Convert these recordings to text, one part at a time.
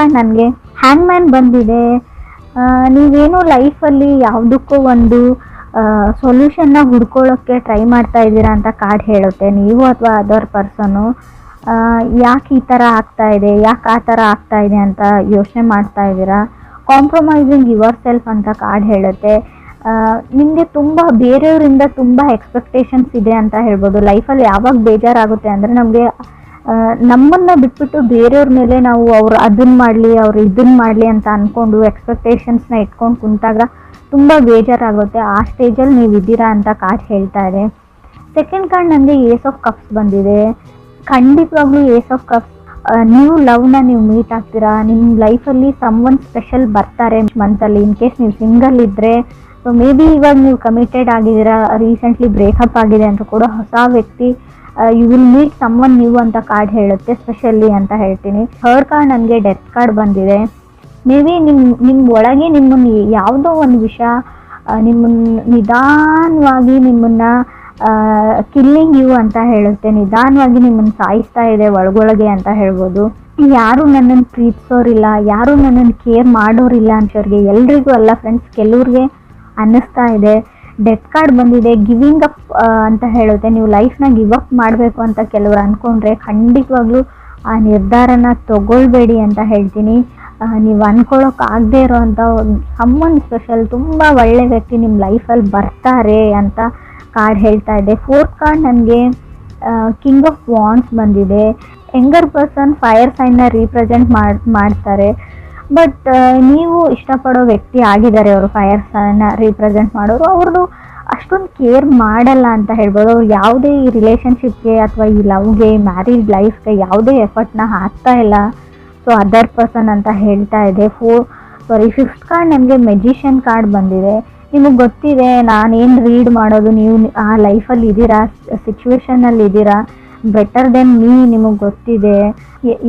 Card ನನಗೆ ಹ್ಯಾಂಗ್ಮ್ಯಾನ್ ಬಂದಿದೆ. ನೀವೇನು ಲೈಫಲ್ಲಿ ಯಾವುದಕ್ಕೂ ಒಂದು ಸೊಲ್ಯೂಷನ್ನ ಹುಡ್ಕೊಳ್ಳೋಕ್ಕೆ ಟ್ರೈ ಮಾಡ್ತಾ ಇದ್ದೀರಾ ಅಂತ ಕಾರ್ಡ್ ಹೇಳುತ್ತೆ. ನೀವು ಅಥವಾ ಅದರ್ ಪರ್ಸನು ಯಾಕೆ ಈ ಥರ ಆಗ್ತಾ ಇದೆ, ಯಾಕೆ ಆ ಥರ ಆಗ್ತಾ ಇದೆ ಅಂತ ಯೋಚನೆ ಮಾಡ್ತಾ ಇದ್ದೀರಾ. ಕಾಂಪ್ರಮೈಸಿಂಗ್ ಯುವರ್ ಸೆಲ್ಫ್ ಅಂತ ಕಾರ್ಡ್ ಹೇಳುತ್ತೆ. ನಿಮಗೆ ತುಂಬ ಬೇರೆಯವರಿಂದ ತುಂಬ ಎಕ್ಸ್ಪೆಕ್ಟೇಷನ್ಸ್ ಇದೆ ಅಂತ ಹೇಳ್ಬೋದು. ಲೈಫಲ್ಲಿ ಯಾವಾಗ ಬೇಜಾರಾಗುತ್ತೆ ಅಂದರೆ ನಮಗೆ ನಮ್ಮನ್ನು ಬಿಟ್ಬಿಟ್ಟು ಬೇರೆಯವ್ರ ಮೇಲೆ ನಾವು ಅವ್ರು ಅದನ್ನು ಮಾಡಲಿ ಅವ್ರು ಇದನ್ನು ಮಾಡಲಿ ಅಂತ ಅಂದ್ಕೊಂಡು ಎಕ್ಸ್ಪೆಕ್ಟೇಷನ್ಸ್ನ ಇಟ್ಕೊಂಡು ಕುಂತಾಗ ತುಂಬ ಬೇಜಾರಾಗುತ್ತೆ. ಆ ಸ್ಟೇಜಲ್ಲಿ ನೀವು ಇದ್ದೀರಾ ಅಂತ ಕಾರ್ಡ್ ಹೇಳ್ತಾ ಇದೆ. ಸೆಕೆಂಡ್ ಕಾರ್ಡ್ ನನಗೆ ಏಸ್ ಆಫ್ ಕಪ್ಸ್ ಬಂದಿದೆ. ಖಂಡಿತವಾಗ್ಲೂ ಏಸ್ ಆಫ್ ಕಪ್ಸ್ ನೀವು ಲವ್ನ ನೀವು ಮೀಟ್ ಆಗ್ತೀರಾ. ನಿಮ್ಮ ಲೈಫಲ್ಲಿ ಸಮ್ವನ್ ಸ್ಪೆಷಲ್ ಬರ್ತಾರೆ ಮಂತಲ್ಲಿ. ಇನ್ ಕೇಸ್ ನೀವು ಸಿಂಗಲ್ ಇದ್ದರೆ, ಸೊ ಮೇ ಬಿ ಇವಾಗ ನೀವು ಕಮಿಟೆಡ್ ಆಗಿದ್ದೀರಾ, ರೀಸೆಂಟ್ಲಿ ಬ್ರೇಕಪ್ ಆಗಿದೆ ಅಂತ ಕೂಡ ಹೊಸ ವ್ಯಕ್ತಿ you will meet someone new ಅಂತ ಕಾರ್ಡ್ ಹೇಳುತ್ತೆ, ಸ್ಪೆಷಲಿ ಅಂತ ಹೇಳ್ತೀನಿ. ಥರ್ಡ್ ಕಾರ್ಡ್ ನನಗೆ ಡೆತ್ ಕಾರ್ಡ್ ಬಂದಿದೆ. ಮೇ ಬಿ ನಿಮ್ಮ ಒಳಗೆ ನಿಮ್ಮನ್ನು ಯಾವುದೋ ಒಂದು ವಿಷಯ ನಿಮ್ಮನ್ನು ನಿಧಾನವಾಗಿ ನಿಮ್ಮನ್ನು ಕಿಲ್ಲಿಂಗ್ ಯು ಅಂತ ಹೇಳುತ್ತೆ. ನಿಧಾನವಾಗಿ ನಿಮ್ಮನ್ನು ಸಾಯಿಸ್ತಾ ಇದೆ ಒಳಗೊಳಗೆ ಅಂತ ಹೇಳ್ಬೋದು. ಯಾರು ನನ್ನನ್ನು ಪ್ರೀತಿಸೋರಿಲ್ಲ, ಯಾರು ನನ್ನನ್ನು ಕೇರ್ ಮಾಡೋರಿಲ್ಲ ಅಂತವ್ರಿಗೆ ಎಲ್ರಿಗೂ ಅಲ್ಲ ಫ್ರೆಂಡ್ಸ್, ಕೆಲವ್ರಿಗೆ ಅನ್ನಿಸ್ತಾ ಇದೆ. ಡೆತ್ ಕಾರ್ಡ್ ಬಂದಿದೆ. ಗಿವಿಂಗ್ ಅಪ್ ಅಂತ ಹೇಳುತ್ತೆ. ನೀವು ಲೈಫ್ನ ಗಿವ್ ಅಪ್ ಮಾಡಬೇಕು ಅಂತ ಕೆಲವರು ಅಂದ್ಕೊಂಡ್ರೆ ಖಂಡಿತವಾಗ್ಲೂ ಆ ನಿರ್ಧಾರನ ತಗೊಳ್ಬೇಡಿ ಅಂತ ಹೇಳ್ತೀನಿ. ನೀವು ಅಂದ್ಕೊಳ್ಳೋಕ್ಕಾಗದೇ ಇರೋವಂಥ ಸಮ್ಮನ್ ಸ್ಪೆಷಲ್ ತುಂಬ ಒಳ್ಳೆ ವ್ಯಕ್ತಿ ನಿಮ್ಮ ಲೈಫಲ್ಲಿ ಬರ್ತಾರೆ ಅಂತ ಕಾರ್ಡ್ ಹೇಳ್ತಾ ಇದೆ. ಫೋರ್ತ್ ಕಾರ್ಡ್ ನನಗೆ ಕಿಂಗ್ ಆಫ್ ವಾಂಡ್ಸ್ ಬಂದಿದೆ. ಯಂಗರ್ ಪರ್ಸನ್ ಫೈರ್ ಸೈನ್ನ ರೀಪ್ರೆಸೆಂಟ್ ಮಾಡ್ತಾರೆ. ಬಟ್ ನೀವು ಇಷ್ಟಪಡೋ ವ್ಯಕ್ತಿ ಆಗಿದ್ದಾರೆ ಅವರು, ಫೈರ್ ಸೈನ್ನ ರೀಪ್ರೆಸೆಂಟ್ ಮಾಡೋರು. ಅವ್ರದ್ದು ಅಷ್ಟೊಂದು ಕೇರ್ ಮಾಡಲ್ಲ ಅಂತ ಹೇಳ್ಬೋದು. ಅವ್ರು ಯಾವುದೇ ಈ ರಿಲೇಷನ್ಶಿಪ್ಗೆ ಅಥವಾ ಈ ಲವ್ಗೆ, ಮ್ಯಾರಿಡ್ ಲೈಫ್ಗೆ ಯಾವುದೇ ಎಫರ್ಟ್ನ ಹಾಕ್ತಾ ಇಲ್ಲ. ಸೊ ಅದರ್ ಪರ್ಸನ್ ಅಂತ ಹೇಳ್ತಾ ಇದೆ. ಫಿಫ್ತ್ ಕಾರ್ಡ್ ನನಗೆ ಮೆಜಿಷಿಯನ್ ಕಾರ್ಡ್ ಬಂದಿದೆ. ನಿಮಗೆ ಗೊತ್ತಿದೆ ನಾನೇನು ರೀಡ್ ಮಾಡೋದು, ನೀವು ಆ ಲೈಫಲ್ಲಿ ಇದ್ದೀರಾ, ಸಿಚುವೇಶನಲ್ಲಿ ಇದ್ದೀರಾ, ಬೆಟರ್ ದೆನ್ ಮೀ ನಿಮಗೆ ಗೊತ್ತಿದೆ.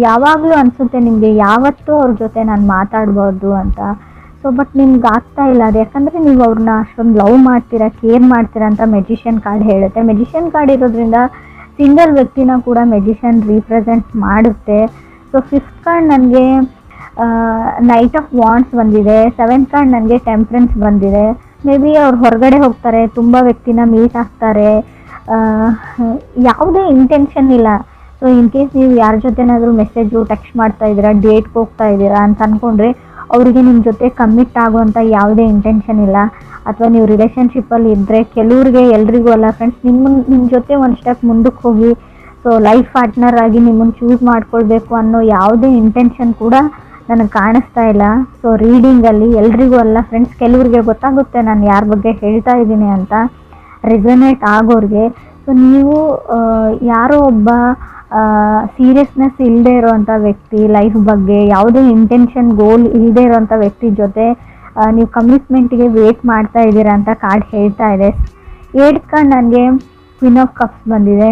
ಯಾವಾಗಲೂ ಅನಿಸುತ್ತೆ ನಿಮಗೆ ಯಾವತ್ತೂ ಅವ್ರ ಜೊತೆ ನಾನು ಮಾತಾಡ್ಬೋದು ಅಂತ. ಸೊ ಬಟ್ ನಿಮ್ಗೆ ಆಗ್ತಾ ಇಲ್ಲ ಅದು, ಯಾಕಂದರೆ ನೀವು ಅವ್ರನ್ನ ಅಷ್ಟೊಂದು ಲವ್ ಮಾಡ್ತೀರಾ, ಕೇರ್ ಮಾಡ್ತೀರಾ ಅಂತ ಮೆಜಿಷಿಯನ್ ಕಾರ್ಡ್ ಹೇಳುತ್ತೆ. ಮೆಜಿಷಿಯನ್ ಕಾರ್ಡ್ ಇರೋದ್ರಿಂದ ಸಿಂಗಲ್ ವ್ಯಕ್ತಿನ ಕೂಡ ಮೆಜಿಷಿಯನ್ ರೀಪ್ರೆಸೆಂಟ್ ಮಾಡುತ್ತೆ. ಸೊ ಫಿಫ್ತ್ ಕಾರ್ಡ್ ನನಗೆ ನೈಟ್ ಆಫ್ ವಾಂಡ್ಸ್ ಬಂದಿದೆ. ಸೆವೆಂತ್ ಕಾರ್ಡ್ ನನಗೆ ಟೆಂಪ್ರೆನ್ಸ್ ಬಂದಿದೆ. ಮೇ ಬಿ ಅವ್ರು ಹೊರಗಡೆ ಹೋಗ್ತಾರೆ, ತುಂಬ ವ್ಯಕ್ತಿನ ಮೀಟ್ ಆಗ್ತಾರೆ, ಯಾವುದೇ ಇಂಟೆನ್ಷನ್ ಇಲ್ಲ. ಸೊ ಇನ್ ಕೇಸ್ ನೀವು ಯಾರ ಜೊತೆನಾದರೂ ಮೆಸೇಜು ಟೆಕ್ಸ್ಟ್ ಮಾಡ್ತಾ ಇದ್ದೀರಾ, ಡೇಟ್ಗೆ ಹೋಗ್ತಾ ಇದ್ದೀರಾ ಅಂತ ಅಂದ್ಕೊಂಡ್ರೆ ಅವರಿಗೆ ನಿಮ್ಮ ಜೊತೆ ಕಮಿಟ್ ಆಗುವಂಥ ಯಾವುದೇ ಇಂಟೆನ್ಷನ್ ಇಲ್ಲ. ಅಥವಾ ನೀವು ರಿಲೇಷನ್ಶಿಪ್ಪಲ್ಲಿ ಇದ್ದರೆ ಕೆಲವ್ರಿಗೆ, ಎಲ್ರಿಗೂ ಅಲ್ಲ ಫ್ರೆಂಡ್ಸ್, ನಿಮ್ಮ ಜೊತೆ ಒಂದು ಸ್ಟೆಪ್ ಮುಂದಕ್ಕೆ ಹೋಗಿ ಸೊ ಲೈಫ್ ಪಾರ್ಟ್ನರ್ ಆಗಿ ನಿಮ್ಮನ್ನು ಚೂಸ್ ಮಾಡ್ಕೊಳ್ಬೇಕು ಅನ್ನೋ ಯಾವುದೇ ಇಂಟೆನ್ಷನ್ ಕೂಡ ನನಗೆ ಕಾಣಿಸ್ತಾ ಇಲ್ಲ. ಸೊ ರೀಡಿಂಗಲ್ಲಿ ಎಲ್ರಿಗೂ ಅಲ್ಲ ಫ್ರೆಂಡ್ಸ್, ಕೆಲವ್ರಿಗೆ ಗೊತ್ತಾಗುತ್ತೆ ನಾನು ಯಾರ ಬಗ್ಗೆ ಹೇಳ್ತಾ ಇದ್ದೀನಿ ಅಂತ, ರೆಸೊನೇಟ್ ಆಗೋರಿಗೆ. ಸೊ ನೀವು ಯಾರೋ ಒಬ್ಬ ಸೀರಿಯಸ್ನೆಸ್ ಇಲ್ಲದೆ ಇರೋವಂಥ ವ್ಯಕ್ತಿ, ಲೈಫ್ ಬಗ್ಗೆ ಯಾವುದೇ ಇಂಟೆನ್ಷನ್ ಗೋಲ್ ಇಲ್ಲದೆ ಇರೋವಂಥ ವ್ಯಕ್ತಿ ಜೊತೆ ನೀವು ಕಮಿಟ್ಮೆಂಟ್ಗೆ ವೇಟ್ ಮಾಡ್ತಾ ಇದ್ದೀರಾ ಅಂತ ಕಾರ್ಡ್ ಹೇಳ್ತಾ ಇದೆ. 8th ಕಾರ್ಡ್ ನನಗೆ ಕ್ವೀನ್ ಆಫ್ ಕಪ್ಸ್ ಬಂದಿದೆ.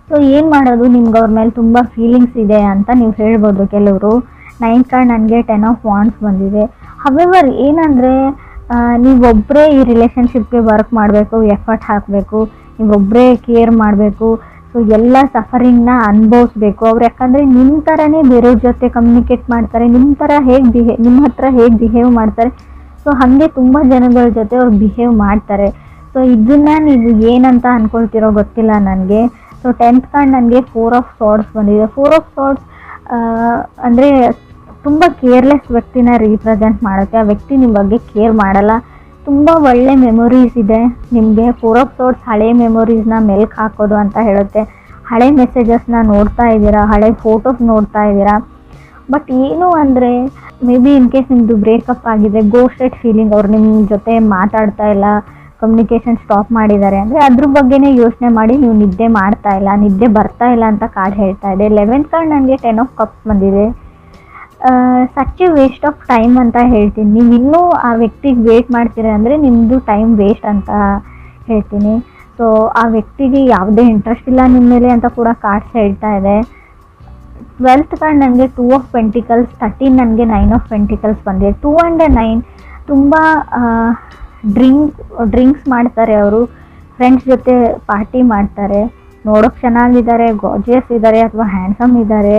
ಸೊ ಏನು ಮಾಡೋದು, ನಿಮ್ಗೆ ಅವ್ರ ಮೇಲೆ ತುಂಬ ಫೀಲಿಂಗ್ಸ್ ಇದೆ ಅಂತ ನೀವು ಹೇಳ್ಬೋದು ಕೆಲವರು. 9th ಕಾರ್ಡ್ ನನಗೆ 10 ಆಫ್ ವಾಂಡ್ಸ್ ಬಂದಿದೆ. ಹವೆವರ್ ಏನಂದರೆ ನೀವೊಬ್ಬರೇ ಈ ರಿಲೇಷನ್ಶಿಪ್ಗೆ ವರ್ಕ್ ಮಾಡಬೇಕು, ಎಫರ್ಟ್ ಹಾಕಬೇಕು, ನೀವೊಬ್ಬರೇ ಕೇರ್ ಮಾಡಬೇಕು. ಸೊ ಎಲ್ಲ ಸಫರಿಂಗ್ನ ಅನುಭವಿಸ್ಬೇಕು ಅವ್ರು. ಯಾಕಂದರೆ ನಿಮ್ಮ ಥರನೇ ಬೇರೆಯವ್ರ ಜೊತೆ ಕಮ್ಯುನಿಕೇಟ್ ಮಾಡ್ತಾರೆ, ನಿಮ್ಮ ಥರ ನಿಮ್ಮ ಹತ್ರ ಹೇಗೆ ಬಿಹೇವ್ ಮಾಡ್ತಾರೆ, ಸೊ ಹಾಗೆ ತುಂಬ ಜನಗಳ ಜೊತೆ ಅವ್ರು ಬಿಹೇವ್ ಮಾಡ್ತಾರೆ. ಸೊ ಇದನ್ನು ನೀವು ಏನಂತ ಅಂದ್ಕೊಳ್ತಿರೋ ಗೊತ್ತಿಲ್ಲ ನನಗೆ. ಸೊ 10th ಕಾರ್ಡ್ ನನಗೆ 4 ಆಫ್ ಸಾರ್ಡ್ಸ್ ಬಂದಿದೆ. 4 ಆಫ್ ಸಾರ್ಡ್ಸ್ ಅಂದರೆ ತುಂಬ ಕೇರ್ಲೆಸ್ ವ್ಯಕ್ತಿನ ರೀಪ್ರೆಸೆಂಟ್ ಮಾಡುತ್ತೆ. ಆ ವ್ಯಕ್ತಿ ನಿಮ್ಮ ಬಗ್ಗೆ ಕೇರ್ ಮಾಡಲ್ಲ. ತುಂಬ ಒಳ್ಳೆ ಮೆಮೊರೀಸ್ ಇದೆ ನಿಮಗೆ. 4 ಆಫ್ ಸಾರ್ಡ್ಸ್ ಹಳೆ ಮೆಮೊರೀಸ್ನ ಮೆಲ್ಕ್ ಹಾಕೋದು ಅಂತ ಹೇಳುತ್ತೆ. ಹಳೆ ಮೆಸೇಜಸ್ನ ನೋಡ್ತಾ ಇದ್ದೀರಾ, ಹಳೆ ಫೋಟೋಸ್ ನೋಡ್ತಾ ಇದ್ದೀರಾ. ಬಟ್ ಏನು ಅಂದರೆ ಮೇ ಬಿ ಇನ್ ಕೇಸ್ ನಿಮ್ಮದು ಬ್ರೇಕಪ್ ಆಗಿದೆ, ಗೋಸ್ಟೆಡ್ ಫೀಲಿಂಗ್, ಅವ್ರು ನಿಮ್ಮ ಜೊತೆ ಮಾತಾಡ್ತಾ ಇಲ್ಲ, ಕಮ್ಯುನಿಕೇಷನ್ ಸ್ಟಾಪ್ ಮಾಡಿದ್ದಾರೆ ಅಂದರೆ ಅದ್ರ ಬಗ್ಗೆನೇ ಯೋಚನೆ ಮಾಡಿ ನೀವು ನಿದ್ದೆ ಮಾಡ್ತಾ ಇಲ್ಲ, ನಿದ್ದೆ ಬರ್ತಾ ಇಲ್ಲ ಅಂತ ಕಾರ್ಡ್ ಹೇಳ್ತಾ ಇದೆ. 11th ಕಾರ್ಡ್ ನನಗೆ 10 ಆಫ್ ಕಪ್ಸ್ ಬಂದಿದೆ. Such A waste of time ಅಂತ ಹೇಳ್ತೀನಿ. ನೀವು ಇನ್ನೂ ಆ ವ್ಯಕ್ತಿಗೆ ವೇಟ್ ಮಾಡ್ತೀರ ಅಂದರೆ ನಿಮ್ಮದು ಟೈಮ್ ವೇಸ್ಟ್ ಅಂತ ಹೇಳ್ತೀನಿ. ಸೊ ಆ ವ್ಯಕ್ತಿಗೆ ಯಾವುದೇ ಇಂಟ್ರೆಸ್ಟ್ ಇಲ್ಲ ನಿಮ್ಮ ಮೇಲೆ ಅಂತ ಕೂಡ ಕಾರ್ಡ್ಸ್ ಹೇಳ್ತಾ ಇದೆ. 12th ಕಾರ್ಡ್ ನನಗೆ 2 ಆಫ್ ಪೆಂಟಿಕಲ್ಸ್, 13 ನನಗೆ 9 ಆಫ್ ಪೆಂಟಿಕಲ್ಸ್ ಬಂದಿದೆ. 2 and 9 ತುಂಬ ಡ್ರಿಂಕ್ಸ್ ಮಾಡ್ತಾರೆ ಅವರು, ಫ್ರೆಂಡ್ಸ್ ಜೊತೆ ಪಾರ್ಟಿ ಮಾಡ್ತಾರೆ, ನೋಡೋಕ್ಕೆ ಚೆನ್ನಾಗಿದ್ದಾರೆ, ಗಾರ್ಜಿಯಸ್ ಇದ್ದಾರೆ ಅಥವಾ ಹ್ಯಾಂಡ್ಸಮ್ ಇದ್ದಾರೆ,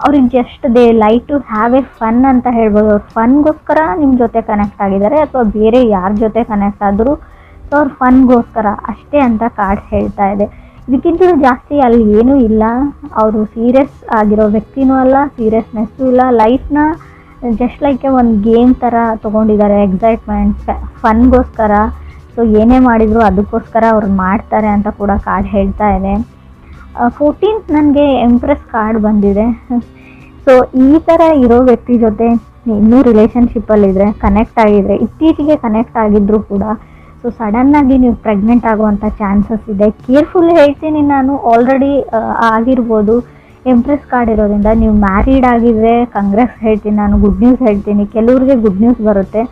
ಅವ್ರಿಗೆ just they like to have a fun ಅಂತ ಹೇಳ್ಬೋದು. ಅವ್ರು ಫನ್ಗೋಸ್ಕರ ನಿಮ್ಮ ಜೊತೆ ಕನೆಕ್ಟ್ ಆಗಿದ್ದಾರೆ, ಅಥವಾ ಬೇರೆ ಯಾರ ಜೊತೆ ಕನೆಕ್ಟ್ ಆದರೂ ಸೊ ಅವ್ರು ಫನ್ಗೋಸ್ಕರ ಅಷ್ಟೇ ಅಂತ ಕಾರ್ಡ್ಸ್ ಹೇಳ್ತಾ ಇದೆ. ಇದಕ್ಕಿಂತಲೂ ಜಾಸ್ತಿ ಅಲ್ಲಿ ಏನೂ ಇಲ್ಲ. ಅವರು ಸೀರಿಯಸ್ ಆಗಿರೋ ವ್ಯಕ್ತಿನೂ ಅಲ್ಲ, ಸೀರಿಯಸ್ನೆಸ್ಸು ಇಲ್ಲ. ಲೈಫ್ನ ಜಸ್ಟ್ ಲೈಕ್ ಒಂದು ಗೇಮ್ ಥರ ತೊಗೊಂಡಿದ್ದಾರೆ, ಎಕ್ಸೈಟ್ಮೆಂಟ್ ಫನ್ಗೋಸ್ಕರ. ಸೊ ಏನೇ ಮಾಡಿದರೂ ಅದಕ್ಕೋಸ್ಕರ ಅವ್ರು ಮಾಡ್ತಾರೆ ಅಂತ ಕೂಡ ಕಾರ್ಡ್ ಹೇಳ್ತಾ ಇದೆ. 14th ನನಗೆ ಎಂಪ್ರೆಸ್ ಕಾರ್ಡ್ ಬಂದಿದೆ. ಸೊ ಈ ಥರ ಇರೋ ವ್ಯಕ್ತಿ ಜೊತೆ ಇನ್ನೂ ರಿಲೇಷನ್ಶಿಪ್ಪಲ್ಲಿದ್ದರೆ, ಕನೆಕ್ಟ್ ಆಗಿದ್ರೆ, ಇತ್ತೀಚೆಗೆ ಕನೆಕ್ಟ್ ಆಗಿದ್ದರೂ ಕೂಡ ಸೊ ಸಡನ್ನಾಗಿ ನೀವು ಪ್ರೆಗ್ನೆಂಟ್ ಆಗುವಂಥ ಚಾನ್ಸಸ್ ಇದೆ. ಕೇರ್ಫುಲ್ ಹೇಳ್ತೀನಿ ನಾನು, ಆಲ್ರೆಡಿ ಆಗಿರ್ಬೋದು. ಎಂಪ್ರೆಸ್ ಕಾರ್ಡ್ ಇರೋದ್ರಿಂದ ನೀವು ಮ್ಯಾರಿಡ್ ಆಗಿದ್ರೆ ಕಂಗ್ರೆಸ್ ಹೇಳ್ತೀನಿ ನಾನು, ಗುಡ್ ನ್ಯೂಸ್ ಹೇಳ್ತೀನಿ. ಕೆಲವ್ರಿಗೆ ಗುಡ್ ನ್ಯೂಸ್ ಬರುತ್ತೆ,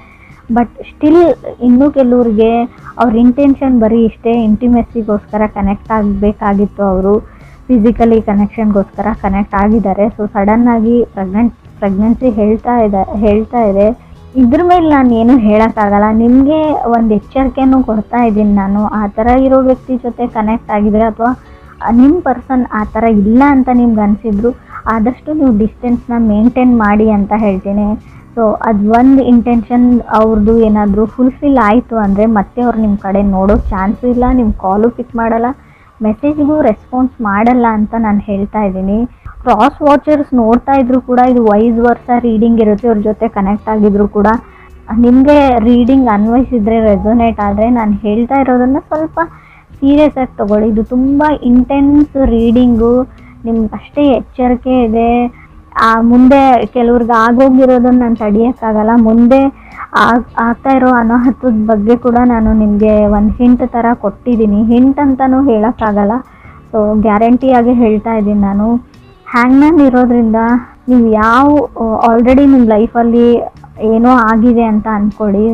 ಬಟ್ ಸ್ಟಿಲ್ ಇನ್ನೂ ಕೆಲವ್ರಿಗೆ ಅವ್ರ ಇಂಟೆನ್ಷನ್ ಬರೀ ಇಷ್ಟೇ, ಇಂಟಿಮೆಸಿಗೋಸ್ಕರ ಕನೆಕ್ಟ್ ಆಗಬೇಕಾಗಿತ್ತು. ಅವರು ಫಿಸಿಕಲಿ ಕನೆಕ್ಷನ್ಗೋಸ್ಕರ ಕನೆಕ್ಟ್ ಆಗಿದ್ದಾರೆ. ಸೊ ಸಡನ್ನಾಗಿ ಪ್ರೆಗ್ನೆನ್ಸಿ ಹೇಳ್ತಾ ಇದೆ. ಇದ್ರ ಮೇಲೆ ನಾನು ಏನು ಹೇಳೋಕ್ಕಾಗಲ್ಲ. ನಿಮಗೆ ಒಂದು ಎಚ್ಚರಿಕೆನೂ ಕೊಡ್ತಾ ಇದ್ದೀನಿ ನಾನು. ಆ ಥರ ಇರೋ ವ್ಯಕ್ತಿ ಜೊತೆ ಕನೆಕ್ಟ್ ಆಗಿದ್ರೆ, ಅಥವಾ ನಿಮ್ಮ ಪರ್ಸನ್ ಆ ಥರ ಇಲ್ಲ ಅಂತ ನಿಮ್ಗೆ ಅನಿಸಿದ್ರು, ಆದಷ್ಟು ನೀವು ಡಿಸ್ಟೆನ್ಸ್ನ ಮೇಂಟೈನ್ ಮಾಡಿ ಅಂತ ಹೇಳ್ತೀನಿ. ಸೊ ಅದು ಒಂದು ಇಂಟೆನ್ಷನ್ ಅವ್ರದ್ದು ಏನಾದರೂ ಫುಲ್ಫಿಲ್ ಆಯಿತು ಅಂದರೆ ಮತ್ತೆ ಅವ್ರು ನಿಮ್ಮ ಕಡೆ ನೋಡೋ ಚಾನ್ಸು ಇಲ್ಲ, ನಿಮ್ಮ ಕಾಲು ಪಿಕ್ ಮಾಡಲ್ಲ, ಮೆಸೇಜ್ಗೂ ರೆಸ್ಪಾನ್ಸ್ ಮಾಡಲ್ಲ ಅಂತ ನಾನು ಹೇಳ್ತಾ ಇದ್ದೀನಿ. ಕ್ರಾಸ್ ವಾಚರ್ಸ್ ನೋಡ್ತಾ ಇದ್ರು ಕೂಡ ಇದು ವೈಸ್ ವರ್ಷ ರೀಡಿಂಗ್ ಇರುತ್ತೆ. ಅವ್ರ ಜೊತೆ ಕನೆಕ್ಟ್ ಆಗಿದ್ರು ಕೂಡ ನಿಮಗೆ ರೀಡಿಂಗ್ ಅನ್ವಯಿಸಿದ್ರೆ, ರೆಸೊನೇಟ್ ಆದರೆ, ನಾನು ಹೇಳ್ತಾ ಇರೋದನ್ನು ಸ್ವಲ್ಪ ಸೀರಿಯಸ್ ಆಗಿ ತೊಗೊಳ್ಳಿ. ಇದು ತುಂಬ ಇಂಟೆನ್ಸ್ ರೀಡಿಂಗು, ನಿಮ್ಗೆ ಅಷ್ಟೇ ಎಚ್ಚರಿಕೆ ಇದೆ. ಮುಂದೆ ಕೆಲವ್ರಿಗೆ ಆಗೋಗಿರೋದನ್ನು ನಾನು ತಡೆಯೋಕ್ಕಾಗಲ್ಲ. ಮುಂದೆ ಆಗ್ತಾ ಇರೋ ಅನಾಹುತದ ಬಗ್ಗೆ ಕೂಡ ನಾನು ನಿಮಗೆ ಒಂದು ಹಿಂಟ್ ಥರ ಕೊಟ್ಟಿದ್ದೀನಿ. ಹಿಂಟ್ ಅಂತಲೂ ಹೇಳೋಕ್ಕಾಗಲ್ಲ, ಸೊ ಗ್ಯಾರಂಟಿಯಾಗಿ ಹೇಳ್ತಾ ಇದ್ದೀನಿ ನಾನು. ಹ್ಯಾಂಗ್ಮ್ಯಾನ್ ಇರೋದ್ರಿಂದ ನೀವು ಆಲ್ರೆಡಿ ನಿಮ್ಮ ಲೈಫಲ್ಲಿ ಏನೋ ಆಗಿದೆ ಅಂತ ಅಂದ್ಕೊಳ್ಳಿ,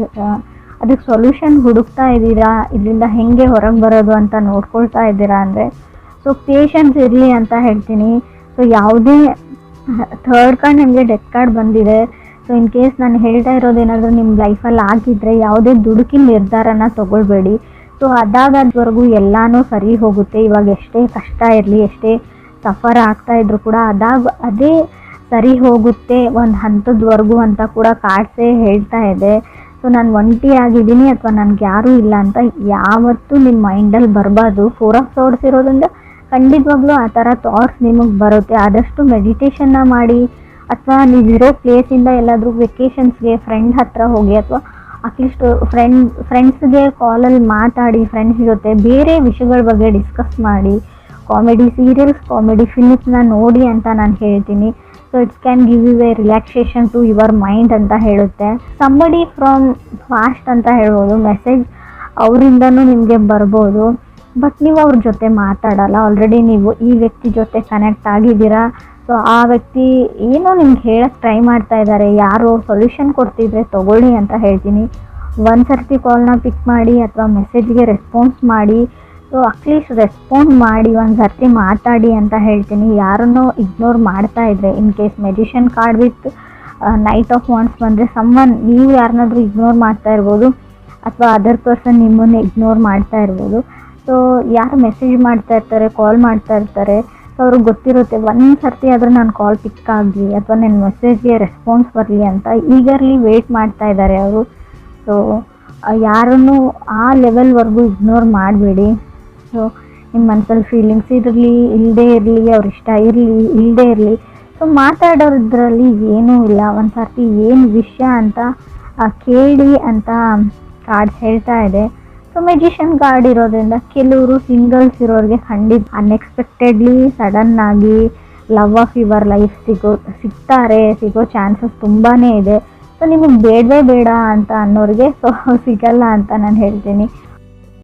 ಅದಕ್ಕೆ ಸೊಲ್ಯೂಷನ್ ಹುಡುಕ್ತಾ ಇದ್ದೀರಾ, ಇದರಿಂದ ಹೇಗೆ ಹೊರಗೆ ಬರೋದು ಅಂತ ನೋಡ್ಕೊಳ್ತಾ ಇದ್ದೀರಾ ಅಂದರೆ ಸೊ ಪೇಷನ್ಸ್ ಇರಲಿ ಅಂತ ಹೇಳ್ತೀನಿ. ಸೊ ಯಾವುದೇ ಥರ್ಡ್ ಕಾರ್ಡ್ ನಿಮಗೆ ಡೆತ್ ಕಾರ್ಡ್ ಬಂದಿದೆ. ಸೊ ಇನ್ ಕೇಸ್ ನಾನು ಹೇಳ್ತಾ ಇರೋದೇನಾದರೂ ನಿಮ್ಮ ಲೈಫಲ್ಲಿ ಆಗಿದ್ದರೆ ಯಾವುದೇ ದುಡುಕಿನ ನಿರ್ಧಾರನ ತೊಗೊಳ್ಬೇಡಿ. ಸೊ ಅದಾಗದ್ವರೆಗೂ ಎಲ್ಲನೂ ಸರಿ ಹೋಗುತ್ತೆ. ಇವಾಗ ಎಷ್ಟೇ ಕಷ್ಟ ಇರಲಿ, ಎಷ್ಟೇ ಸಫರ್ ಆಗ್ತಾಯಿದ್ರು ಕೂಡ ಅದೇ ಸರಿ ಹೋಗುತ್ತೆ ಒಂದು ಹಂತದವರೆಗೂ ಅಂತ ಕೂಡ ಕಾರ್ಡ್ಸೇ ಹೇಳ್ತಾ ಇದೆ. ಸೊ ನಾನು ಒಂಟಿ ಆಗಿದ್ದೀನಿ ಅಥವಾ ನನಗೆ ಯಾರೂ ಇಲ್ಲ ಅಂತ ಯಾವತ್ತೂ ನಿಮ್ಮ ಮೈಂಡಲ್ಲಿ ಬರಬಾರ್ದು. 4 ಆಫ್ ಸೋರ್ಡ್ಸ್ ಇರೋದ್ರಿಂದ ಖಂಡಿತವಾಗ್ಲೂ ಆ ಥರ ಥಾಟ್ಸ್ ನಿಮಗೆ ಬರುತ್ತೆ. ಆದಷ್ಟು ಮೆಡಿಟೇಷನ್ನ ಮಾಡಿ, ಅಥವಾ ನೀವಿರೋ ಪ್ಲೇಸಿಂದ ಎಲ್ಲಾದರೂ ವೆಕೇಷನ್ಸ್ಗೆ ಫ್ರೆಂಡ್ ಹತ್ರ ಹೋಗಿ, ಅಥವಾ ಅಟ್ಲೀಸ್ಟ್ ಫ್ರೆಂಡ್ಸ್ಗೆ ಕಾಲಲ್ಲಿ ಮಾತಾಡಿ, ಫ್ರೆಂಡ್ಸ್ ಜೊತೆ ಬೇರೆ ವಿಷಯಗಳ ಬಗ್ಗೆ ಡಿಸ್ಕಸ್ ಮಾಡಿ, ಕಾಮಿಡಿ ಸೀರಿಯಲ್ಸ್, ಕಾಮಿಡಿ ಫಿಲ್ಮ್ಸ್ನ ನೋಡಿ ಅಂತ ನಾನು ಹೇಳ್ತೀನಿ. So it's can give you a relaxation to your mind ಅಂತ ಹೇಳುತ್ತೆ. ಸಂಬಡಿ ಫ್ರಮ್ ಫಾಸ್ಟ್ ಅಂತ ಹೇಳ್ಬೋದು, ಮೆಸೇಜ್ ಅವರಿಂದನೂ ನಿಮಗೆ ಬರ್ಬೋದು, ಬಟ್ ನೀವು ಅವ್ರ ಜೊತೆ ಮಾತಾಡಲ್ಲ. ಆಲ್ರೆಡಿ ನೀವು ಈ ವ್ಯಕ್ತಿ ಜೊತೆ ಕನೆಕ್ಟ್ ಆಗಿದ್ದೀರಾ. ಸೊ ಆ ವ್ಯಕ್ತಿ ಏನೋ ನಿಮ್ಗೆ ಹೇಳಕ್ಕೆ ಟ್ರೈ ಮಾಡ್ತಾ ಇದ್ದಾರೆ, ಯಾರೋ ಸೊಲ್ಯೂಷನ್ ಕೊಡ್ತಿದ್ರೆ ತೊಗೊಳ್ಳಿ ಅಂತ ಹೇಳ್ತೀನಿ. ಒಂದು ಸರ್ತಿ ಕಾಲ್ನ ಪಿಕ್ ಮಾಡಿ ಅಥವಾ ಮೆಸೇಜ್ಗೆ ರೆಸ್ಪಾನ್ಸ್ ಮಾಡಿ. ಸೊ ಅಟ್ಲೀಸ್ಟ್ ರೆಸ್ಪಾಂಡ್ ಮಾಡಿ, ಒಂದು ಸರ್ತಿ ಮಾತಾಡಿ ಅಂತ ಹೇಳ್ತೀನಿ. ಯಾರನ್ನೋ ಇಗ್ನೋರ್ ಮಾಡ್ತಾ ಇದ್ರೆ, in case magician card with knight of wands ಬಂದರೆ ನೀವು ಯಾರನ್ನಾದ್ರೂ ಇಗ್ನೋರ್ ಮಾಡ್ತಾ ಇರ್ಬೋದು, ಅಥವಾ ಅದರ್ ಪರ್ಸನ್ ನಿಮ್ಮನ್ನು ಇಗ್ನೋರ್ ಮಾಡ್ತಾ ಇರ್ಬೋದು. ಸೊ ಯಾರು ಮೆಸೇಜ್ ಮಾಡ್ತಾ ಇರ್ತಾರೆ, ಕಾಲ್ ಮಾಡ್ತಾ ಇರ್ತಾರೆ, ಸೊ ಅವ್ರಿಗೆ ಗೊತ್ತಿರುತ್ತೆ ಒಂದು ಸರ್ತಿ ಆದರೂ ನಾನು ಕಾಲ್ ಪಿಕ್ ಆಗಲಿ ಅಥವಾ ನನ್ನ ಮೆಸೇಜ್ಗೆ ರೆಸ್ಪಾನ್ಸ್ ಬರಲಿ ಅಂತ ಈಗರ್ಲಿ ವೆಯ್ಟ್ ಮಾಡ್ತಾ ಇದ್ದಾರೆ ಅವರು. ಸೊ ಯಾರನ್ನು ಆ ಲೆವೆಲ್ವರೆಗೂ ಇಗ್ನೋರ್ ಮಾಡಬೇಡಿ. ಸೊ ನಿಮ್ಮ ಮನಸ್ಸಲ್ಲಿ ಫೀಲಿಂಗ್ಸ್ ಇರಲಿ ಇಲ್ಲದೇ ಇರಲಿ, ಅವ್ರ ಇಷ್ಟ ಇರಲಿ ಇಲ್ಲದೇ ಇರಲಿ, ಸೊ ಮಾತಾಡೋದ್ರಲ್ಲಿ ಏನೂ ಇಲ್ಲ. ಒಂದು ಸರ್ತಿ ಏನು ವಿಷಯ ಅಂತ ಕೇಳಿ ಅಂತ ಕಾರ್ಡ್ಸ್ ಹೇಳ್ತಾ ಇದೆ. ಸೊ ಮೆಜಿಷಿಯನ್ ಕಾರ್ಡ್ ಇರೋದ್ರಿಂದ ಕೆಲವರು ಸಿಂಗಲ್ಸ್ ಇರೋರಿಗೆ ಖಂಡಿತ ಅನ್ಎಕ್ಸ್ಪೆಕ್ಟೆಡ್ಲಿ ಸಡನ್ನಾಗಿ ಲವ್ ಆಫ್ ಯುವರ್ ಲೈಫ್ ಸಿಗೋ ಚಾನ್ಸಸ್ ತುಂಬಾ ಇದೆ. ಸೊ ನಿಮಗೆ ಬೇಡವೇ ಬೇಡ ಅಂತ ಅನ್ನೋರಿಗೆ ಸೊ ಸಿಗಲ್ಲ ಅಂತ ನಾನು ಹೇಳ್ತೀನಿ.